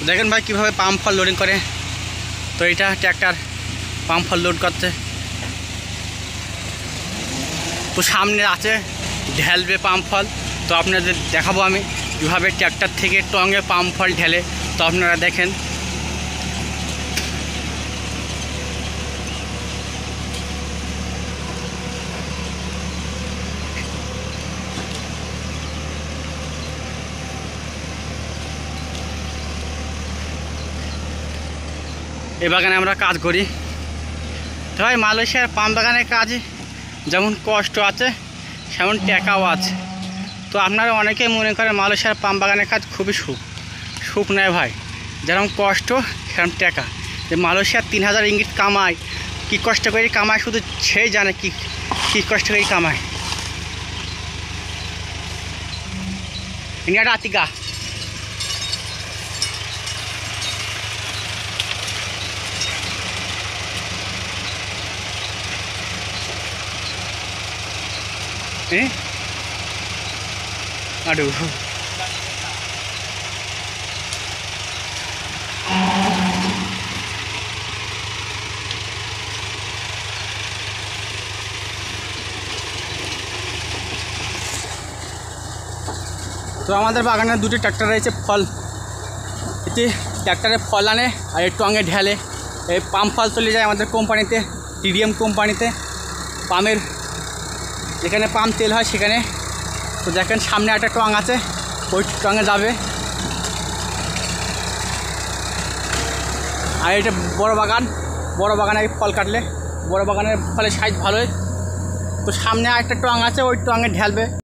দেখেন ভাই কীভাবে পাম ফল লোডিং করে। তো এটা ট্র্যাক্টর পাম ফল লোড করছে। তো সামনে আছে ঢেলবে পাম ফল। তো আপনাদের দেখাবো আমি কীভাবে ট্র্যাক্টর থেকে টঙে পাম ফল ঢেলে। তো আপনারা দেখেন। এই বাগানে আমরা কাজ করি। তো ভাই মালয়েশিয়ার পাম বাগানের কাজ যেমন কষ্ট আছে সেমন টাকাও আছে। তো আপনারা অনেকেই মনে করেন মালয়েশিয়ার পাম বাগানের কাজ খুবই সুখ নেয় ভাই। যেরকম কষ্ট সেরকম টাকা। যে মালয়েশিয়ার 3000 রিঙ্গিত কামায়, কী কষ্ট করে কামায় শুধু সেই জানে কী কষ্ট করে কামায়। ইন্ডিয়াটা আতিকা aduh। তো আমাদের বাগানে দুটি ট্র্যাক্টর রয়েছে। ফল এটি ট্র্যাক্টরে ফল আনে আর এই টঙে ঢেলে এই পাম ফল চলে যায় আমাদের কোম্পানিতে, টিডিএম কোম্পানিতে, পামের যেখানে পাম তেল হয় সেখানে। তো দেখেন সামনে একটা টং আছে, ওই টঙে যাবে। আর এটা বড় বাগানে ফল কাটলে বড় বাগানের ফলের সাইজ ভালোই। তো সামনে আরেকটা টং আছে, ওই টঙে ঢেলবে।